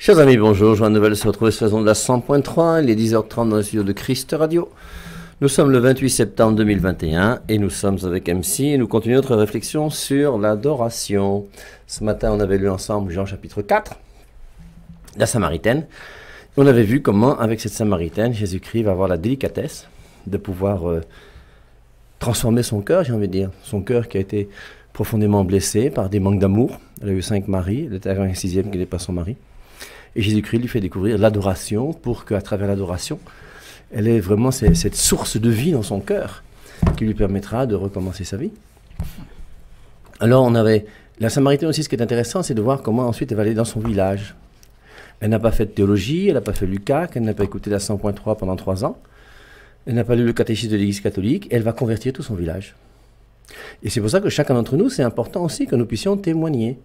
Chers amis, bonjour. Joie nouvelle se retrouve sur la zone de la 100.3. Il est 10h30 dans le studio de Christ Radio. Nous sommes le 28 septembre 2021 et nous sommes avec MC et nous continuons notre réflexion sur l'adoration. Ce matin, on avait lu ensemble Jean chapitre 4, la Samaritaine. On avait vu comment, avec cette Samaritaine, Jésus-Christ va avoir la délicatesse de pouvoir transformer son cœur, j'ai envie de dire. Son cœur qui a été profondément blessé par des manques d'amour. Elle a eu 5 maris, elle était avec un 6e qui n'est pas son mari. Et Jésus-Christ lui fait découvrir l'adoration pour qu'à travers l'adoration, elle ait vraiment cette source de vie dans son cœur qui lui permettra de recommencer sa vie. Alors on avait la Samaritaine aussi, ce qui est intéressant, c'est de voir comment ensuite elle va aller dans son village. Elle n'a pas fait de théologie, elle n'a pas fait Lucas, elle n'a pas écouté la 100.3 pendant 3 ans. Elle n'a pas lu le catéchisme de l'Église catholique, elle va convertir tout son village. Et c'est pour ça que chacun d'entre nous, c'est important aussi que nous puissions témoigner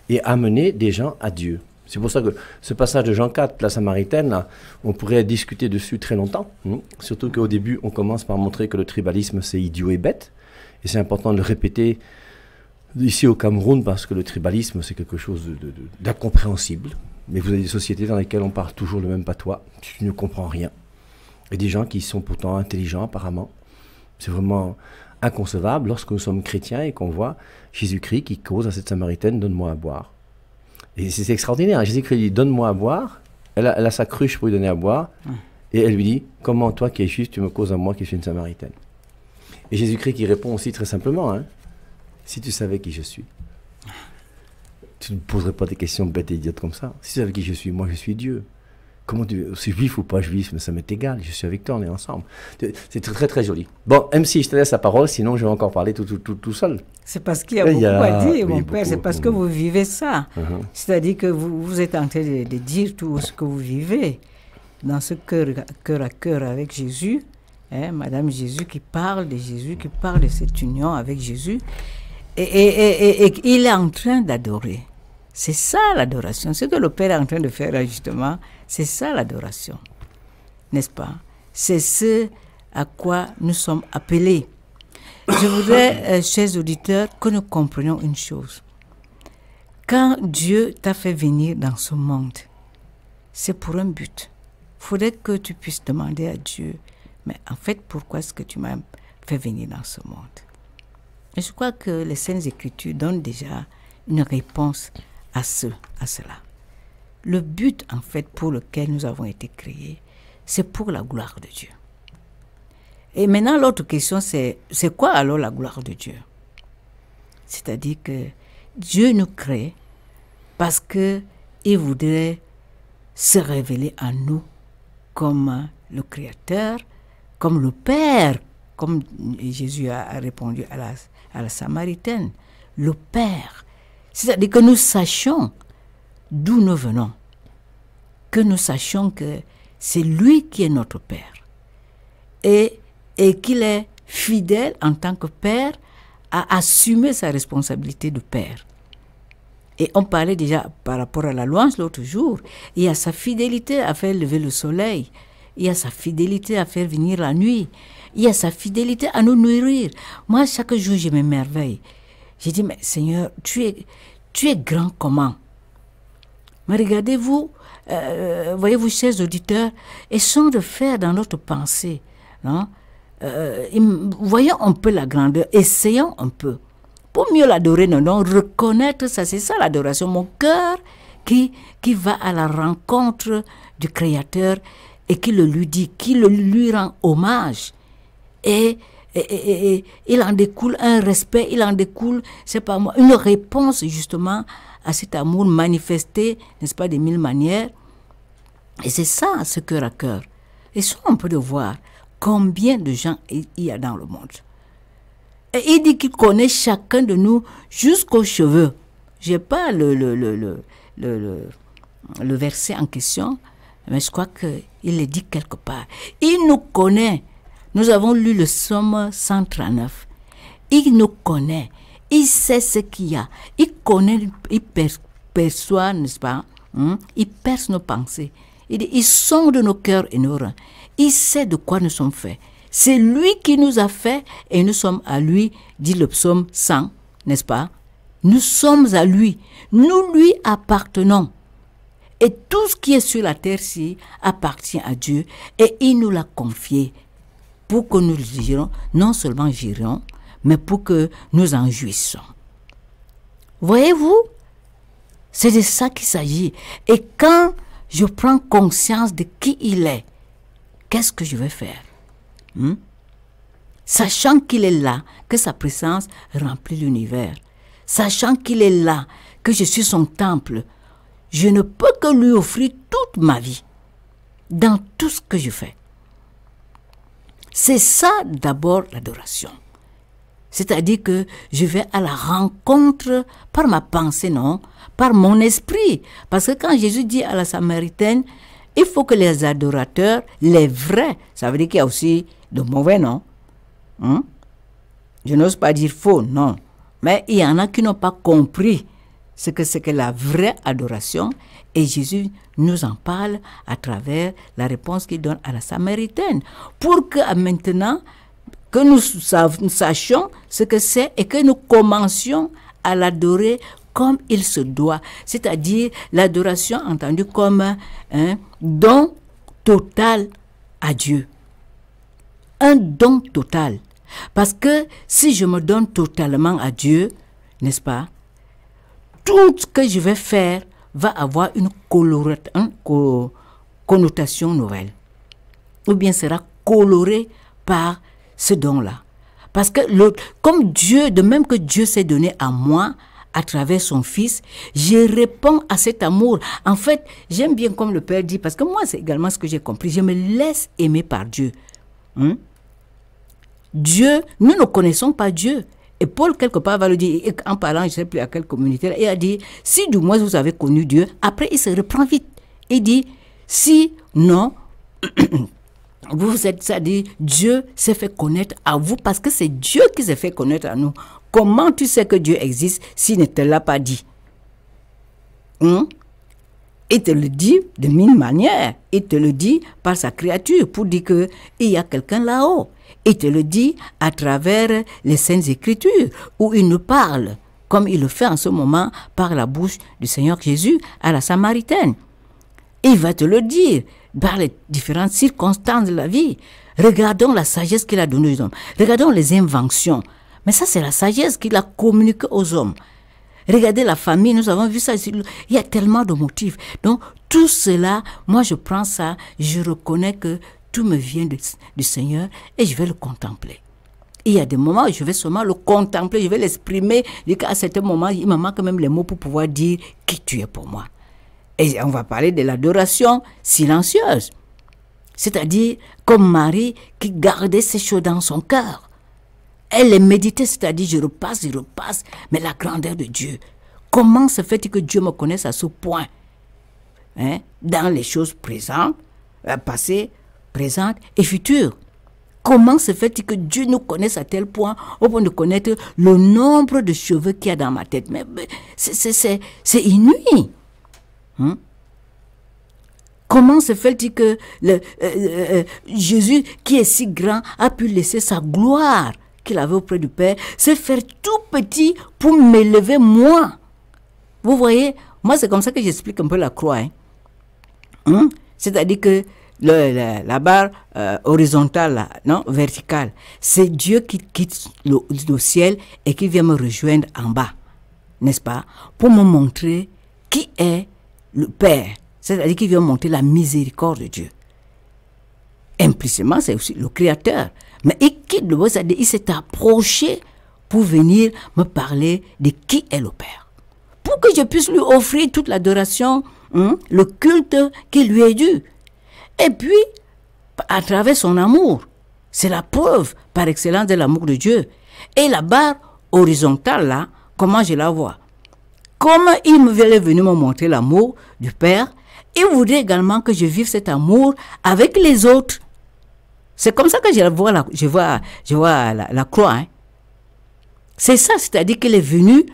et amener des gens à Dieu. C'est pour ça que ce passage de Jean 4, la Samaritaine, là, on pourrait discuter dessus très longtemps. Surtout qu'au début, on commence par montrer que le tribalisme, c'est idiot et bête. Et c'est important de le répéter ici au Cameroun, parce que le tribalisme, c'est quelque chose d'incompréhensible. Mais vous avez des sociétés dans lesquelles on parle toujours le même patois. Tu ne comprends rien. Et des gens qui sont pourtant intelligents, apparemment. C'est vraiment inconcevable lorsque nous sommes chrétiens et qu'on voit Jésus-Christ qui cause à cette Samaritaine « Donne-moi à boire ». Et c'est extraordinaire. Jésus-Christ dit « Donne-moi à boire ». Elle a sa cruche pour lui donner à boire. Et elle lui dit « Comment toi qui es juif, tu me causes à moi qui suis une Samaritaine ?» Et Jésus-Christ qui répond aussi très simplement hein, « Si tu savais qui je suis, tu ne poserais pas des questions bêtes et idiotes comme ça. Si tu savais qui je suis, moi je suis Dieu. Comment tu es juif ou pas juif, mais ça m'est égal, je suis avec toi, on est ensemble. » C'est très, très très joli. Bon, MC, je te laisse la parole, sinon je vais encore parler tout seul. C'est parce qu'il y a beaucoup à dire, mon père, c'est parce que vous vivez ça. C'est-à-dire que vous êtes en train de dire tout ce que vous vivez dans ce cœur à cœur avec Jésus. Hein, Madame Jésus qui parle de Jésus, qui parle de cette union avec Jésus. Et il est en train d'adorer. C'est ça l'adoration. Ce que le Père est en train de faire là, justement, c'est ça l'adoration. N'est-ce pas? C'est ce à quoi nous sommes appelés. Je voudrais, chers auditeurs, que nous comprenions une chose. Quand Dieu t'a fait venir dans ce monde, c'est pour un but. Il faudrait que tu puisses demander à Dieu, mais en fait, pourquoi est-ce que tu m'as fait venir dans ce monde? Et je crois que les Saintes Écritures donnent déjà une réponse à cela. Le but, en fait, pour lequel nous avons été créés, c'est pour la gloire de Dieu. Et maintenant, l'autre question, c'est quoi alors la gloire de Dieu? C'est-à-dire que Dieu nous crée parce qu'il voudrait se révéler à nous comme le Créateur, comme le Père, comme Jésus a répondu à la Samaritaine, le Père. C'est-à-dire que nous sachions d'où nous venons, que nous sachions que c'est lui qui est notre Père et qu'il est fidèle en tant que Père à assumer sa responsabilité de Père. Et on parlait déjà par rapport à la louange l'autre jour, il y a sa fidélité à faire lever le soleil, il y a sa fidélité à faire venir la nuit, il y a sa fidélité à nous nourrir. Moi, chaque jour, je m'émerveille. J'ai dit, mais Seigneur, tu es grand comment? Mais regardez-vous, voyez-vous, chers auditeurs, essayons de faire dans notre pensée. Non? Voyons un peu la grandeur, essayons un peu. Pour mieux l'adorer, non, reconnaître ça, c'est ça l'adoration. Mon cœur qui va à la rencontre du Créateur et qui le lui dit, qui lui rend hommage. Et il en découle un respect, il en découle, c'est pas moi, une réponse justement à cet amour manifesté, n'est-ce pas, de 1000 manières. Et c'est ça, ce cœur à cœur. Et ça, on peut le voir combien de gens il y a dans le monde. Et il dit qu'il connaît chacun de nous jusqu'aux cheveux. Je n'ai pas le verset en question, mais je crois qu'il le dit quelque part. Il nous connaît. Nous avons lu le psaume 139. Il nous connaît. Il sait ce qu'il y a. Il connaît, il perçoit, n'est-ce pas? Il perce nos pensées. Il sonde nos cœurs et nos reins. Il sait de quoi nous sommes faits. C'est lui qui nous a fait et nous sommes à lui, dit le psaume 100, n'est-ce pas? Nous sommes à lui. Nous lui appartenons. Et tout ce qui est sur la terre-ci appartient à Dieu et il nous l'a confié pour que nous girions, non seulement girions, mais pour que nous en jouissons. Voyez-vous, c'est de ça qu'il s'agit. Et quand je prends conscience de qui il est, qu'est-ce que je vais faire? Sachant qu'il est là, que sa présence remplit l'univers, sachant qu'il est là, que je suis son temple, je ne peux que lui offrir toute ma vie, dans tout ce que je fais. C'est ça d'abord l'adoration. C'est-à-dire que je vais à la rencontre par ma pensée, non, par mon esprit. Parce que quand Jésus dit à la Samaritaine, il faut que les adorateurs, les vrais, ça veut dire qu'il y a aussi de mauvais, non? Je n'ose pas dire faux, non. Mais il y en a qui n'ont pas compris ce que c'est que la vraie adoration. Et Jésus nous en parle à travers la réponse qu'il donne à la Samaritaine. Pour que maintenant, que nous sachions ce que c'est et que nous commencions à l'adorer comme il se doit. C'est-à-dire l'adoration entendue comme un don total à Dieu. Un don total. Parce que si je me donne totalement à Dieu, n'est-ce pas, tout ce que je vais faire va avoir une connotation nouvelle. Ou bien sera coloré par ce don-là. Parce que comme Dieu, de même que Dieu s'est donné à moi, à travers son Fils, je réponds à cet amour. En fait, j'aime bien comme le Père dit, parce que moi, c'est également ce que j'ai compris, je me laisse aimer par Dieu. Dieu, nous ne connaissons pas Dieu. Et Paul, quelque part, va le dire, en parlant, je ne sais plus à quelle communauté, il a dit, si du moins vous avez connu Dieu, après il se reprend vite. Il dit, si non, vous êtes, c'est-à-dire, Dieu s'est fait connaître à vous parce que c'est Dieu qui s'est fait connaître à nous. Comment tu sais que Dieu existe s'il ne te l'a pas dit? Il te le dit de mille manières. Il te le dit par sa créature pour dire qu'il y a quelqu'un là-haut. Il te le dit à travers les Saintes Écritures où il nous parle, comme il le fait en ce moment par la bouche du Seigneur Jésus à la Samaritaine. Il va te le dire par les différentes circonstances de la vie. Regardons la sagesse qu'il a donnée aux hommes. Regardons les inventions. Mais ça, c'est la sagesse qu'il a communiquée aux hommes. Regardez la famille, nous avons vu ça ici. Il y a tellement de motifs. Donc, tout cela, moi, je prends ça, je reconnais que tout me vient du Seigneur et je vais le contempler. Il y a des moments où je vais seulement le contempler, je vais l'exprimer. À certains moments, il me manque même les mots pour pouvoir dire qui tu es pour moi. Et on va parler de l'adoration silencieuse. C'est-à-dire, comme Marie qui gardait ces choses dans son cœur. Elle les méditait, c'est-à-dire, je repasse, mais la grandeur de Dieu. Comment se fait-il que Dieu me connaisse à ce point? Dans les choses présentes, passées, présentes et futures. Comment se fait-il que Dieu nous connaisse à tel point, au point de connaître le nombre de cheveux qu'il y a dans ma tête? Mais c'est inouï. Comment se fait-il que Jésus, qui est si grand, a pu laisser sa gloire qu'il avait auprès du Père, se faire tout petit pour m'élever moi? Vous voyez, moi c'est comme ça que j'explique un peu la croix. C'est-à-dire que la barre horizontale, là, non, verticale, c'est Dieu qui quitte le ciel et qui vient me rejoindre en bas, n'est-ce pas, pour me montrer qui est le Père, c'est-à-dire qu'il vient montrer la miséricorde de Dieu. Implicitement, c'est aussi le Créateur. Mais il quitte le bas, c'est-à-dire il s'est approché pour venir me parler de qui est le Père. Pour que je puisse lui offrir toute l'adoration, le culte qui lui est dû. Et puis, à travers son amour, c'est la preuve par excellence de l'amour de Dieu. Et la barre horizontale, là, comment je la vois? Comme il est venu me montrer l'amour du Père, il voudrait également que je vive cet amour avec les autres. C'est comme ça que je vois la croix. C'est ça, c'est-à-dire qu'il est venu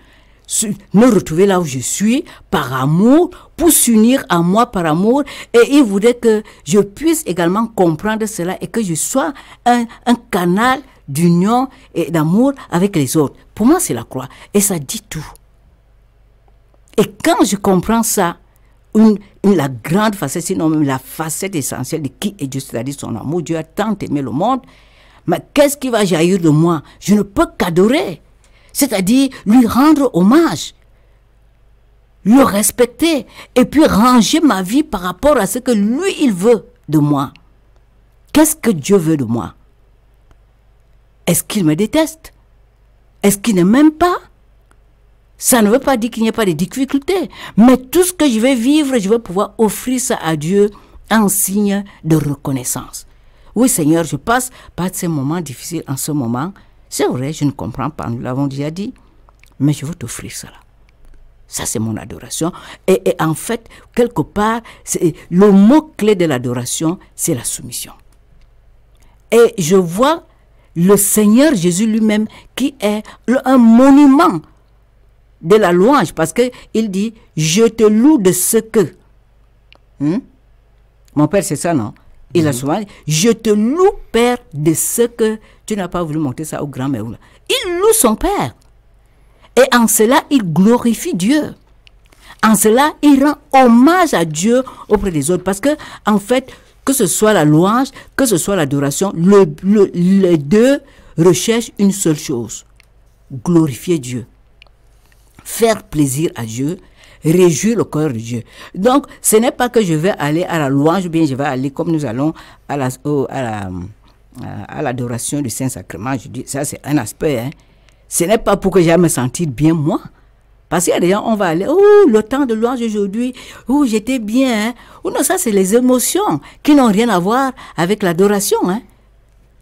me retrouver là où je suis, par amour, pour s'unir à moi par amour, et il voudrait que je puisse également comprendre cela et que je sois un canal d'union et d'amour avec les autres. Pour moi, c'est la croix, et ça dit tout. Et quand je comprends ça, la grande facette, sinon même la facette essentielle de qui est Dieu, c'est-à-dire son amour. Dieu a tant aimé le monde, mais qu'est-ce qui va jaillir de moi? Je ne peux qu'adorer, c'est-à-dire lui rendre hommage, le respecter, et puis ranger ma vie par rapport à ce que lui, il veut de moi. Qu'est-ce que Dieu veut de moi? Est-ce qu'il me déteste? Est-ce qu'il ne m'aime pas? Ça ne veut pas dire qu'il n'y a pas de difficultés, mais tout ce que je vais vivre, je vais pouvoir offrir ça à Dieu en signe de reconnaissance. Oui, Seigneur, je passe par ces moments difficiles en ce moment. C'est vrai, je ne comprends pas, nous l'avons déjà dit, mais je veux t'offrir cela. Ça, c'est mon adoration. Et en fait, quelque part, le mot-clé de l'adoration, c'est la soumission. Et je vois le Seigneur Jésus lui-même qui est un monument de la louange, parce qu'il dit, je te loue de ce que. Mon Père, c'est ça, non? Il a souvent dit, je te loue, Père, de ce que tu n'as pas voulu monter ça au grand-mère. Il loue son Père. Et en cela, il glorifie Dieu. En cela, il rend hommage à Dieu auprès des autres. Parce que, en fait, que ce soit la louange, que ce soit l'adoration, les deux recherchent une seule chose. Glorifier Dieu. Faire plaisir à Dieu, réjouir le cœur de Dieu. Donc, ce n'est pas que je vais aller à la louange, ou bien je vais aller comme nous allons à l'adoration du Saint-Sacrement. Je dis, ça c'est un aspect. Hein. Ce n'est pas pour que j'aille me sentir bien moi. Parce qu'il y a des gens, on va aller, oh, le temps de louange aujourd'hui, oh, j'étais bien. Hein. Oh non, ça c'est les émotions qui n'ont rien à voir avec l'adoration. Hein.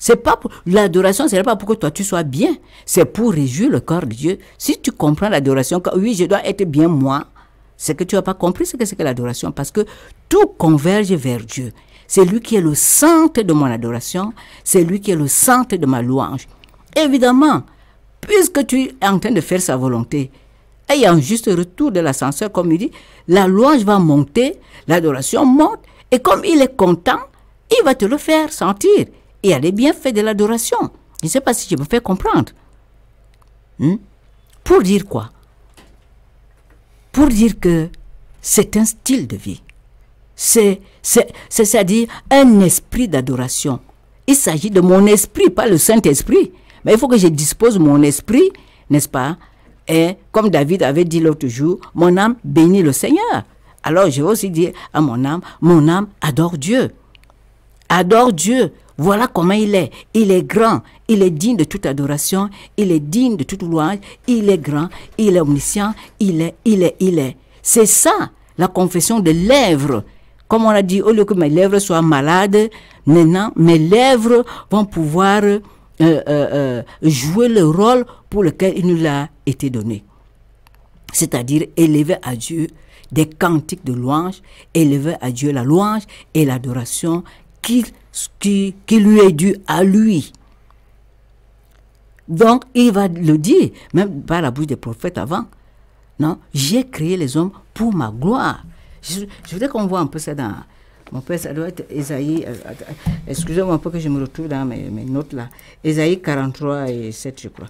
C'est pas pour l'adoration, ce n'est pas pour que toi tu sois bien, c'est pour réjouir le corps de Dieu. Si tu comprends l'adoration, que oui, je dois être bien moi, c'est que tu n'as pas compris ce que c'est que l'adoration, parce que tout converge vers Dieu. C'est lui qui est le centre de mon adoration, c'est lui qui est le centre de ma louange. Évidemment, puisque tu es en train de faire sa volonté, et il y a un juste retour de l'ascenseur, comme il dit, la louange va monter, l'adoration monte, et comme il est content, il va te le faire sentir. Il y a des bienfaits de l'adoration. Je ne sais pas si je me fais comprendre. Pour dire quoi? Pour dire que c'est un style de vie. C'est-à-dire un esprit d'adoration. Il s'agit de mon esprit, pas le Saint-Esprit. Mais il faut que je dispose mon esprit, n'est-ce pas? Et comme David avait dit l'autre jour, mon âme bénit le Seigneur. Alors je vais aussi dire à mon âme adore Dieu. Adore Dieu. Voilà comment il est. Il est grand. Il est digne de toute adoration. Il est digne de toute louange. Il est grand. Il est omniscient. Il est. C'est ça, la confession des lèvres. Comme on a dit, au lieu que mes lèvres soient malades, maintenant, mes lèvres vont pouvoir jouer le rôle pour lequel il nous a été donné. C'est-à-dire élever à Dieu des cantiques de louange, élever à Dieu la louange et l'adoration qui lui est dû à lui. Donc, il va le dire, même par la bouche des prophètes avant. Non, j'ai créé les hommes pour ma gloire. Je voudrais qu'on voit un peu ça dans... Mon père, ça doit être Ésaïe... excusez-moi un peu que je me retrouve dans mes notes là. Ésaïe 43 et 7, je crois.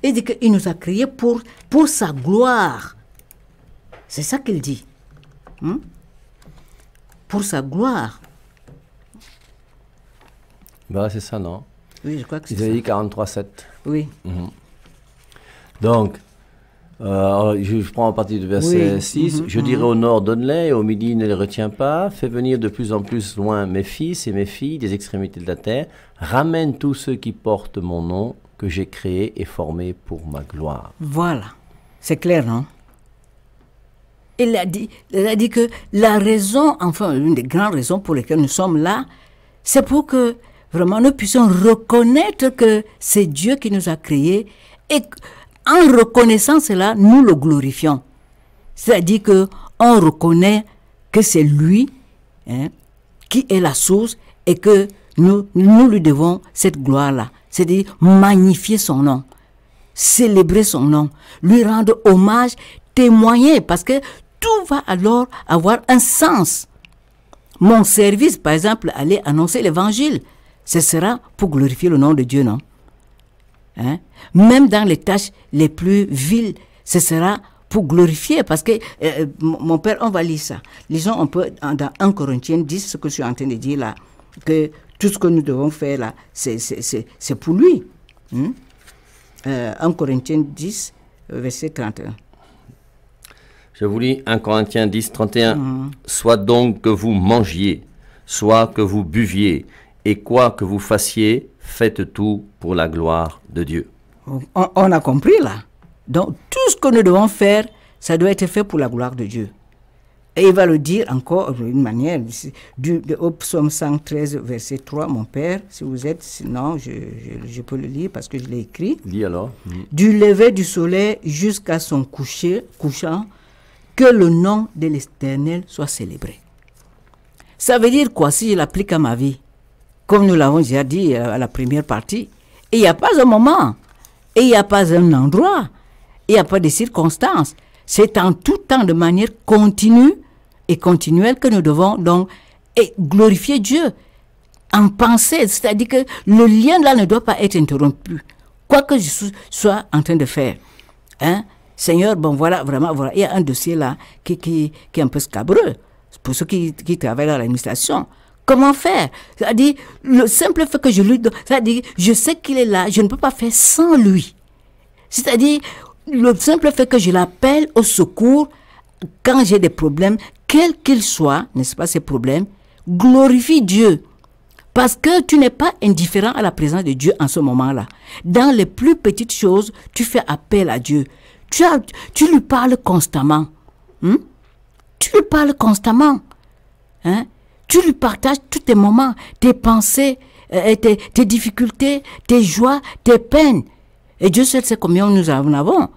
Il dit qu'il nous a créés pour sa gloire. C'est ça qu'il dit. Pour sa gloire. Bah, c'est ça, non? Oui, je crois que c'est ça. Isaïe 43, 7. Oui. Donc, je prends en partie du verset 6. Je dirai au nord, donne-les, et au midi, ne les retiens pas. Fais venir de plus en plus loin mes fils et mes filles des extrémités de la terre. Ramène tous ceux qui portent mon nom, que j'ai créé et formé pour ma gloire. Voilà. C'est clair, non? Il a dit que la raison, enfin, l'une des grandes raisons pour lesquelles nous sommes là, c'est pour que vraiment nous puissions reconnaître que c'est Dieu qui nous a créés et en reconnaissant cela, nous le glorifions. C'est-à-dire qu'on reconnaît que c'est lui qui est la source et que nous lui devons cette gloire-là. C'est-à-dire magnifier son nom, célébrer son nom, lui rendre hommage, témoigner, parce que tout va alors avoir un sens. Mon service, par exemple, aller annoncer l'évangile, ce sera pour glorifier le nom de Dieu, non? Même dans les tâches les plus viles, ce sera pour glorifier, parce que, mon père, on va lire ça. Lisons un peu dans 1 Corinthiens 10, ce que je suis en train de dire là, que tout ce que nous devons faire là, c'est pour lui. 1 Corinthiens 10, verset 31. Je vous lis 1 Corinthiens 10, 31. Soit donc que vous mangiez, soit que vous buviez, et quoi que vous fassiez, faites tout pour la gloire de Dieu. On a compris là. Donc, tout ce que nous devons faire, ça doit être fait pour la gloire de Dieu. Et il va le dire encore d'une manière, au psaume 113, verset 3, mon père, si vous êtes, sinon je peux le lire parce que je l'ai écrit. Lis alors. Du lever du soleil jusqu'à son couchant, que le nom de l'Éternel soit célébré. Ça veut dire quoi si je l'applique à ma vie? Comme nous l'avons déjà dit à la première partie, il n'y a pas un moment, et il n'y a pas un endroit, il n'y a pas de circonstances. C'est en tout temps, de manière continue et continuelle, que nous devons donc glorifier Dieu en pensée. C'est-à-dire que le lien là ne doit pas être interrompu. Quoi que je sois en train de faire. Hein? Seigneur, bon voilà, vraiment, voilà. Il y a un dossier là qui est un peu scabreux. Pour ceux qui travaillent dans l'administration. Comment faire? C'est-à-dire, le simple fait que je lui donne, c'est-à-dire, je sais qu'il est là, je ne peux pas faire sans lui. C'est-à-dire, le simple fait que je l'appelle au secours quand j'ai des problèmes, quels qu'ils soient, n'est-ce pas, ces problèmes, glorifie Dieu. Parce que tu n'es pas indifférent à la présence de Dieu en ce moment-là. Dans les plus petites choses, tu fais appel à Dieu. Tu lui parles constamment. Tu lui parles constamment. Hein? Tu lui partages tous tes moments, tes pensées, tes difficultés, tes joies, tes peines. Et Dieu seul sait combien nous en avons.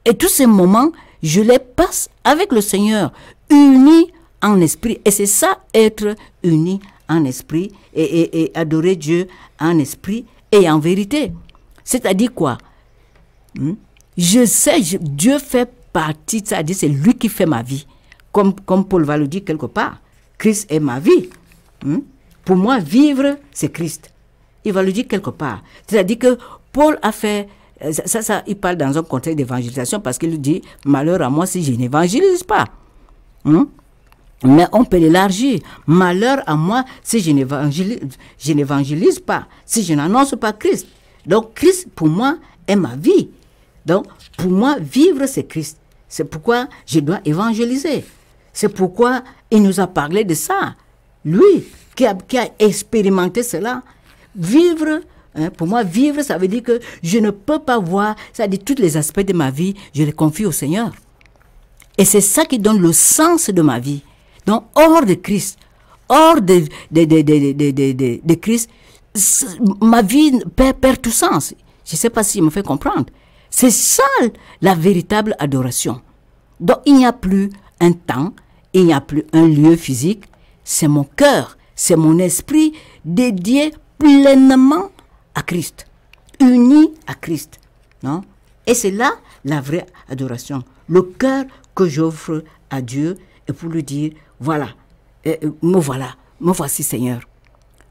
Et tous ces moments, je les passe avec le Seigneur, unis en esprit. Et c'est ça, être unis en esprit et adorer Dieu en esprit et en vérité. C'est-à-dire quoi? Je sais, Dieu fait partie, c'est-à-dire c'est lui qui fait ma vie. Comme Paul va le dire quelque part. Christ est ma vie. Pour moi, vivre, c'est Christ. Il va le dire quelque part. C'est-à-dire que Paul a fait... Ça, il parle dans un contexte d'évangélisation parce qu'il dit « Malheur à moi si je n'évangélise pas. » Mais on peut l'élargir. « Malheur à moi si je n'évangélise pas, si je n'annonce pas Christ. » Donc, Christ, pour moi, est ma vie. Donc, pour moi, vivre, c'est Christ. C'est pourquoi je dois évangéliser. C'est pourquoi il nous a parlé de ça. Lui, qui a expérimenté cela. Vivre, pour moi, vivre, ça veut dire que je ne peux pas voir, ça veut dire tous les aspects de ma vie, je les confie au Seigneur. Et c'est ça qui donne le sens de ma vie. Donc, hors de Christ, hors de Christ, ma vie perd tout sens. Je ne sais pas s'il me fait comprendre. C'est ça la véritable adoration. Donc, il n'y a plus un temps, il n'y a plus un lieu physique, c'est mon cœur, c'est mon esprit dédié pleinement à Christ, uni à Christ. Non? Et c'est là la vraie adoration. Le cœur que j'offre à Dieu et pour lui dire, voilà, me voici Seigneur.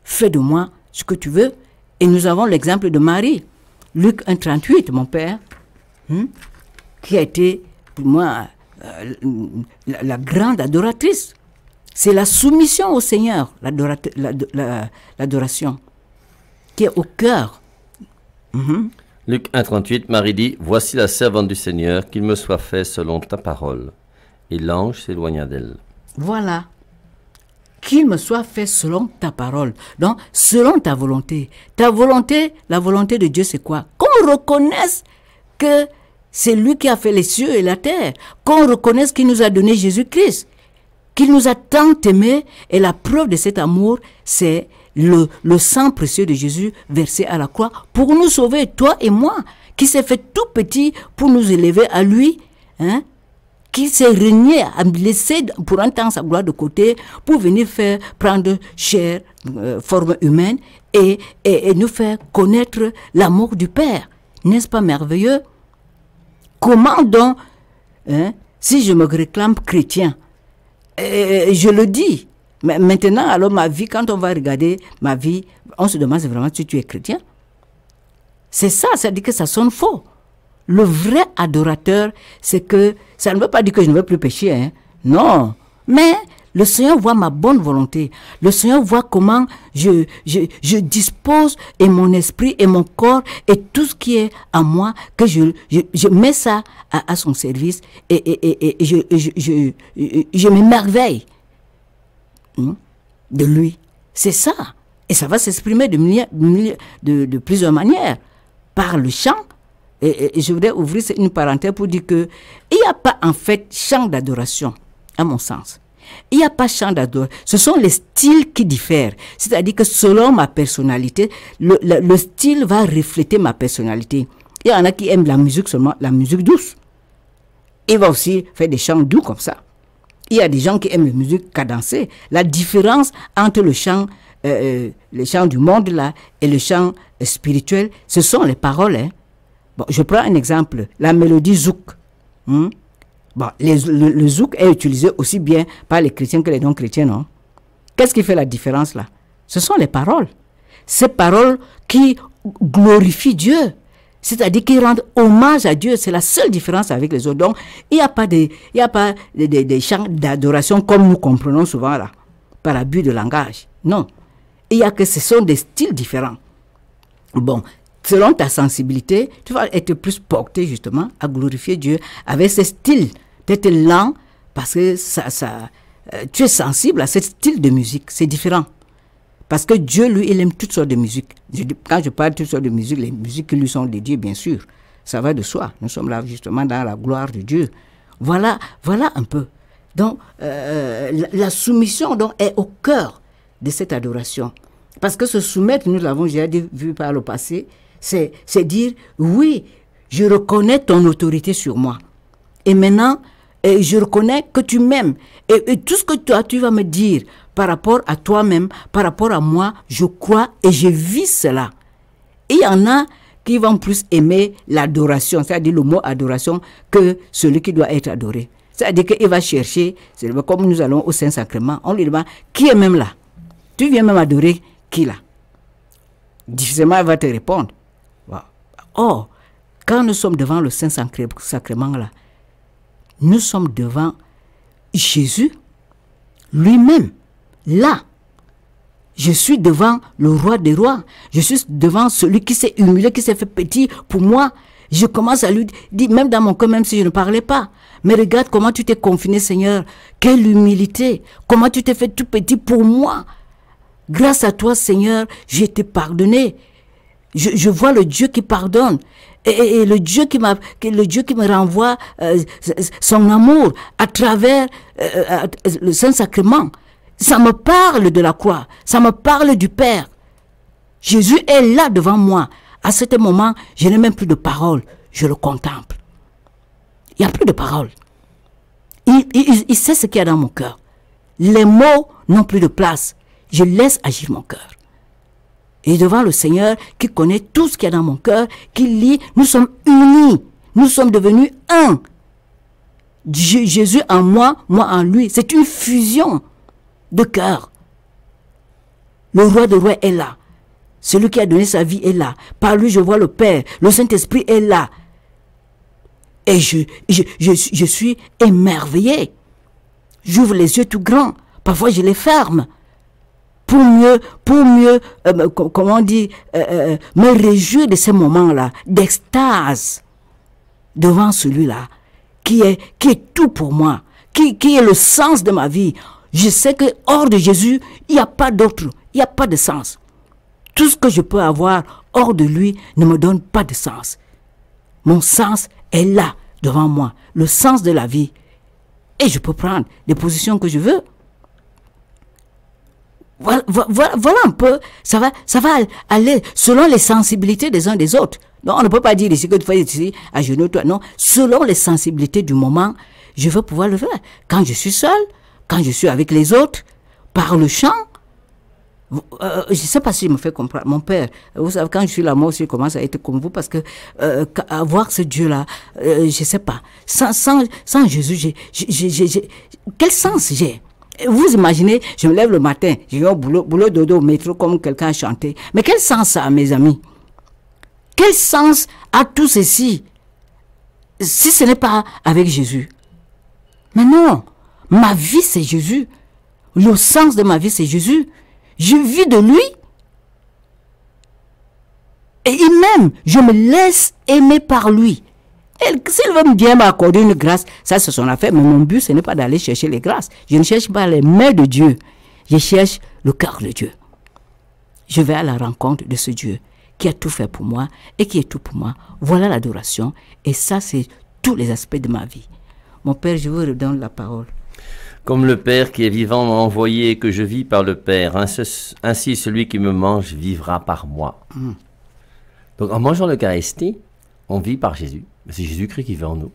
Fais de moi ce que tu veux. Et nous avons l'exemple de Marie, Luc 1,38, mon père, qui a été pour moi la grande adoratrice. C'est la soumission au Seigneur, l'adoration, qui est au cœur. Luc 1,38, Marie dit, « Voici la servante du Seigneur, qu'il me soit fait selon ta parole. » Et l'ange s'éloigna d'elle. Voilà. Qu'il me soit fait selon ta parole. Donc, selon ta volonté. Ta volonté, la volonté de Dieu, c'est quoi? Qu'on reconnaisse que c'est lui qui a fait les cieux et la terre. Qu'on reconnaisse qu'il nous a donné Jésus-Christ. Qu'il nous a tant aimés. Et la preuve de cet amour, c'est le sang précieux de Jésus versé à la croix pour nous sauver, toi et moi, qui s'est fait tout petit pour nous élever à lui, qui s'est régné, a laissé pour un temps sa gloire de côté pour venir prendre chair, forme humaine et nous faire connaître l'amour du Père. N'est-ce pas merveilleux? Comment donc, si je me réclame chrétien, je le dis, mais maintenant, alors ma vie, quand on va regarder ma vie, on se demande vraiment si tu es chrétien. C'est ça, ça dit que ça sonne faux. le vrai adorateur, c'est que, ça ne veut pas dire que je ne veux plus pécher, hein. Non, mais le Seigneur voit ma bonne volonté. Le Seigneur voit comment je dispose et mon esprit et mon corps et tout ce qui est à moi, que je mets ça à son service et je m'émerveille de lui. C'est ça. Et ça va s'exprimer de plusieurs manières. Par le chant. Et je voudrais ouvrir une parenthèse pour dire qu'il n'y a pas en fait chant d'adoration, à mon sens. Il n'y a pas chant d'adoration. Ce sont les styles qui diffèrent. C'est-à-dire que selon ma personnalité, le style va refléter ma personnalité. Il y en a qui aiment la musique seulement, la musique douce. Il va aussi faire des chants doux comme ça. Il y a des gens qui aiment la musique cadencée. La différence entre le chant du monde là et le chant spirituel, ce sont les paroles. Hein. Bon, je prends un exemple, la mélodie zouk. Bon, le zouk est utilisé aussi bien par les chrétiens que les non-chrétiens, non? Qu'est-ce qui fait la différence là? Ce sont les paroles. Ces paroles qui glorifient Dieu. C'est-à-dire qui rendent hommage à Dieu. C'est la seule différence avec les autres. Donc, il n'y a pas des chants d'adoration comme nous comprenons souvent là, par abus de langage. Non. Il y a que ce sont des styles différents. Bon, selon ta sensibilité, tu vas être plus porté justement à glorifier Dieu avec ce style. Peut-être lent parce que tu es sensible à ce style de musique. C'est différent. Parce que Dieu, lui, il aime toutes sortes de musique. Quand je parle de toutes sortes de musique, les musiques qui lui sont dédiées, bien sûr, ça va de soi. Nous sommes là justement dans la gloire de Dieu. Voilà un peu. Donc, la soumission donc, est au cœur de cette adoration. Parce que se soumettre, nous l'avons déjà vu par le passé, c'est dire, oui, je reconnais ton autorité sur moi. Et maintenant, je reconnais que tu m'aimes. Et tout ce que tu vas me dire par rapport à toi-même, par rapport à moi, je crois et je vis cela. Et il y en a qui vont plus aimer l'adoration, c'est-à-dire le mot adoration, que celui qui doit être adoré. C'est-à-dire qu'il va chercher, comme nous allons au Saint-Sacrement, on lui demande, qui est même là? Tu viens même adorer qui là? Difficilement, elle va te répondre. Or, quand nous sommes devant le Saint-Sacrement là, nous sommes devant Jésus lui-même. Là, je suis devant le roi des rois. Je suis devant celui qui s'est humilié, qui s'est fait petit pour moi. Je commence à lui dire, même dans mon cœur, même si je ne parlais pas, mais regarde comment tu t'es confiné, Seigneur. Quelle humilité. Comment tu t'es fait tout petit pour moi. Grâce à toi, Seigneur, j'ai été pardonné. Je vois le Dieu qui pardonne. Et le Dieu qui me renvoie son amour à travers le Saint-Sacrement. Ça me parle de la croix. Ça me parle du Père. Jésus est là devant moi. À ce moment, je n'ai même plus de parole. Je le contemple. Il n'y a plus de parole. Il sait ce qu'il y a dans mon cœur. Les mots n'ont plus de place. Je laisse agir mon cœur. Et devant le Seigneur qui connaît tout ce qu'il y a dans mon cœur, qui lit, nous sommes unis. Nous sommes devenus un. Jésus en moi, moi en lui. C'est une fusion de cœur. Le roi des rois est là. Celui qui a donné sa vie est là. Par lui, je vois le Père. Le Saint-Esprit est là. Et je suis émerveillé. J'ouvre les yeux tout grands. Parfois, je les ferme. Pour mieux, comment on dit, me réjouir de ces moments-là, d'extase devant celui-là, qui est tout pour moi, qui est le sens de ma vie. Je sais que hors de Jésus, il n'y a pas d'autre, il n'y a pas de sens. Tout ce que je peux avoir hors de lui ne me donne pas de sens. Mon sens est là, devant moi, le sens de la vie. Et je peux prendre des positions que je veux. Voilà un peu, ça va aller selon les sensibilités des uns des autres. Donc on ne peut pas dire ici que tu fais ici à genoux, toi. Non, selon les sensibilités du moment, je veux pouvoir le faire. Quand je suis seul, quand je suis avec les autres, par le chant, je ne sais pas si je me fais comprendre. Mon père, vous savez, quand je suis là, moi aussi, je commence à être comme vous parce que avoir ce Dieu-là, je ne sais pas. Sans Jésus, quel sens j'ai? Vous imaginez, je me lève le matin, je vais au boulot dodo au métro comme quelqu'un a chanté. Mais quel sens ça a, mes amis? Quel sens a tout ceci? si ce n'est pas avec Jésus. Mais non, ma vie c'est Jésus. Le sens de ma vie c'est Jésus. Je vis de lui. Et même, je me laisse aimer par lui. S'il veut bien m'accorder une grâce, ça c'est son affaire. Mais mon but, ce n'est pas d'aller chercher les grâces. Je ne cherche pas les mains de Dieu. Je cherche le cœur de Dieu. Je vais à la rencontre de ce Dieu qui a tout fait pour moi et qui est tout pour moi. Voilà l'adoration. Et ça, c'est tous les aspects de ma vie. Mon Père, je vous redonne la parole. Comme le Père qui est vivant m'a envoyé et que je vis par le Père, ainsi celui qui me mange vivra par moi. Donc en mangeant l'Eucharistie, on vit par Jésus. C'est Jésus-Christ qui vit en nous.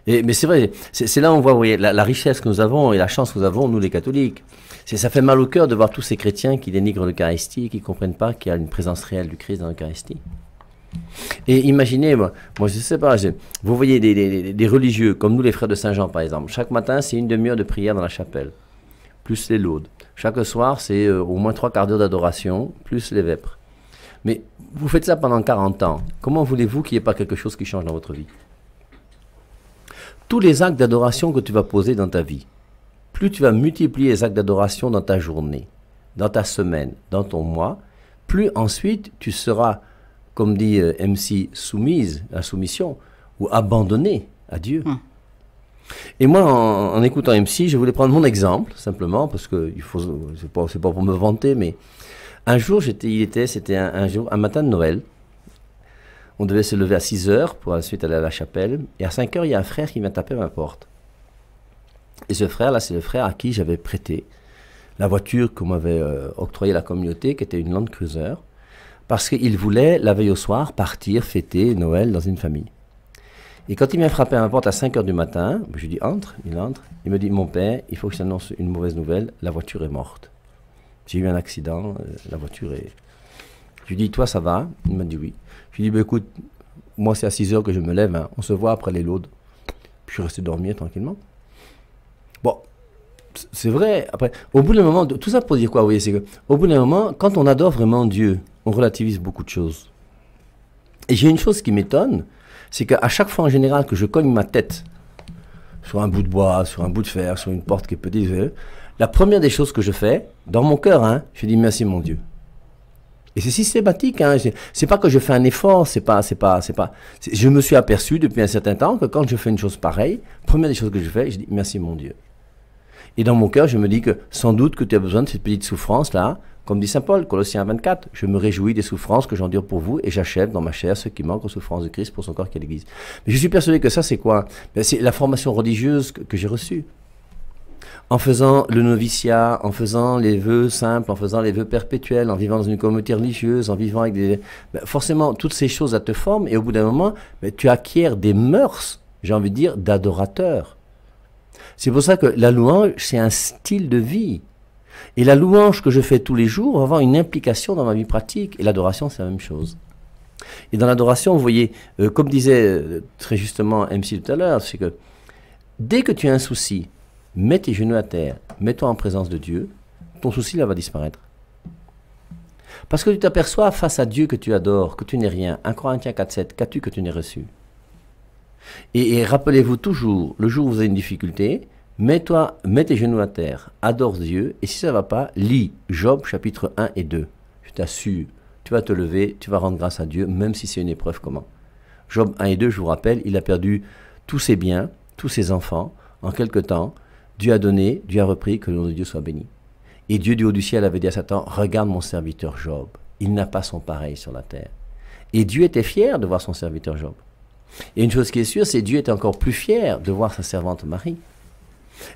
Mais c'est vrai, c'est là où on voit, vous voyez, la richesse que nous avons et la chance que nous avons, nous les catholiques. Ça fait mal au cœur de voir tous ces chrétiens qui dénigrent l'Eucharistie et qui ne comprennent pas qu'il y a une présence réelle du Christ dans l'Eucharistie. Et imaginez, moi je ne sais pas, vous voyez des religieux, comme nous les frères de Saint-Jean par exemple, chaque matin c'est une demi-heure de prière dans la chapelle, plus les laudes. Chaque soir c'est au moins 3/4 d'heure d'adoration, plus les vêpres. Mais vous faites ça pendant 40 ans, comment voulez-vous qu'il n'y ait pas quelque chose qui change dans votre vie? Tous les actes d'adoration que tu vas poser dans ta vie, plus tu vas multiplier les actes d'adoration dans ta journée, dans ta semaine, dans ton mois, plus ensuite tu seras, comme dit MC, soumise, la soumission, ou abandonnée à Dieu. Et moi, en écoutant MC, je voulais prendre mon exemple, simplement, parce que c'est pas pour me vanter, mais un jour, c'était un matin de Noël. On devait se lever à 6 heures pour ensuite aller à la chapelle. Et à 5 heures, il y a un frère qui vient taper à ma porte. Et ce frère-là, c'est le frère à qui j'avais prêté la voiture qu'on m'avait octroyée la communauté, qui était une Land Cruiser, parce qu'il voulait, la veille au soir, partir fêter Noël dans une famille. Et quand il vient frapper à ma porte à 5 heures du matin, je lui dis entre, il entre, il me dit, mon père, il faut que je t'annonce une mauvaise nouvelle, la voiture est morte. J'ai eu un accident, la voiture est... Je lui dis, toi ça va? Il m'a dit oui. Je lui dis, bah, écoute, moi c'est à 6 heures que je me lève, hein. On se voit après les laudes. Puis je suis resté dormir tranquillement. Bon, c'est vrai, après, au bout d'un moment, tout ça pour dire quoi, vous voyez, c'est que, au bout d'un moment, quand on adore vraiment Dieu, on relativise beaucoup de choses. Et j'ai une chose qui m'étonne, c'est qu'à chaque fois en général que je cogne ma tête sur un bout de bois, sur un bout de fer, sur une porte qui est petite, la première des choses que je fais, dans mon cœur, hein, je dis merci mon Dieu. Et c'est systématique, hein, c'est pas que je fais un effort, je me suis aperçu depuis un certain temps que quand je fais une chose pareille, première des choses que je fais, je dis merci mon Dieu. Et dans mon cœur, je me dis que sans doute que tu as besoin de cette petite souffrance-là, comme dit saint Paul, Colossiens 24, je me réjouis des souffrances que j'endure pour vous et j'achève dans ma chair ce qui manque aux souffrances de Christ pour son corps qui est l'Église. Mais je suis persuadé que ça, c'est quoi? Ben, c'est la formation religieuse que j'ai reçue. En faisant le noviciat, en faisant les vœux simples, en faisant les vœux perpétuels, en vivant dans une communauté religieuse, en vivant avec des... Ben, forcément, toutes ces choses, elles te forment et au bout d'un moment, ben, tu acquiers des mœurs, j'ai envie de dire, d'adorateur. C'est pour ça que la louange, c'est un style de vie. Et la louange que je fais tous les jours va avoir une implication dans ma vie pratique. Et l'adoration, c'est la même chose. Et dans l'adoration, vous voyez, comme disait très justement MC tout à l'heure, c'est que dès que tu as un souci, mets tes genoux à terre, mets-toi en présence de Dieu, ton souci là va disparaître. Parce que tu t'aperçois face à Dieu que tu adores, que tu n'es rien. 1 Corinthiens 4,7, qu'as-tu que tu n'aies reçu? Et rappelez-vous toujours, le jour où vous avez une difficulté, mets tes genoux à terre, adore Dieu, et si ça ne va pas, lis Job chapitre 1 et 2. Je t'assure, tu vas te lever, tu vas rendre grâce à Dieu, même si c'est une épreuve comment. Job 1 et 2, je vous rappelle, il a perdu tous ses biens, tous ses enfants, en quelque temps. Dieu a donné, Dieu a repris, que le nom de Dieu soit béni. Et Dieu du haut du ciel avait dit à Satan, regarde mon serviteur Job, il n'a pas son pareil sur la terre. Et Dieu était fier de voir son serviteur Job. Et une chose qui est sûre, c'est que Dieu était encore plus fier de voir sa servante Marie.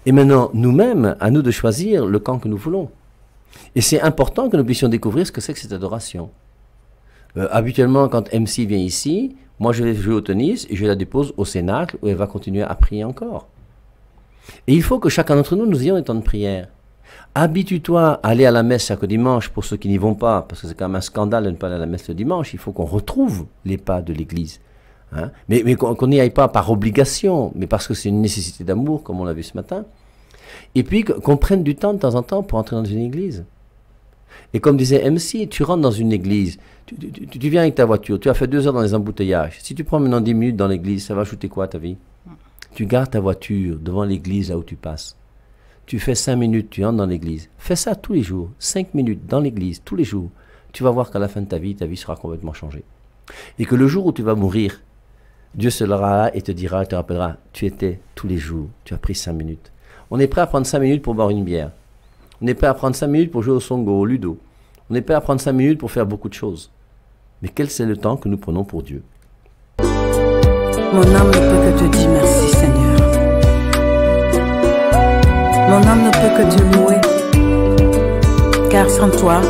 Et maintenant, nous-mêmes, à nous de choisir le camp que nous voulons. Et c'est important que nous puissions découvrir ce que c'est que cette adoration. Habituellement, quand MC vient ici, moi je vais jouer au tennis et je la dépose au cénacle où elle va continuer à prier encore. Et il faut que chacun d'entre nous, nous ayons des temps de prière. Habitue-toi à aller à la messe chaque dimanche pour ceux qui n'y vont pas, parce que c'est quand même un scandale de ne pas aller à la messe le dimanche. Il faut qu'on retrouve les pas de l'Église. Hein? Mais qu'on n'y aille pas par obligation, mais parce que c'est une nécessité d'amour, comme on l'a vu ce matin. Et puis qu'on prenne du temps de temps en temps pour entrer dans une église. Et comme disait MC, tu rentres dans une église, tu viens avec ta voiture, tu as fait 2 heures dans les embouteillages. Si tu prends maintenant 10 minutes dans l'église, ça va ajouter quoi à ta vie? Tu gardes ta voiture devant l'église là où tu passes. Tu fais 5 minutes, tu entres dans l'église. Fais ça tous les jours, 5 minutes dans l'église, tous les jours. Tu vas voir qu'à la fin de ta vie sera complètement changée. Et que le jour où tu vas mourir, Dieu sera là et te dira, te rappellera, tu étais tous les jours, tu as pris 5 minutes. On est prêt à prendre 5 minutes pour boire une bière. On est prêt à prendre 5 minutes pour jouer au songo, au ludo. On est prêt à prendre 5 minutes pour faire beaucoup de choses. Mais quel c'est le temps que nous prenons pour Dieu? Mon âme ne peut que te dire merci, Seigneur. Mon âme ne peut que te louer, car sans toi,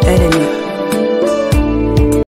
elle est née.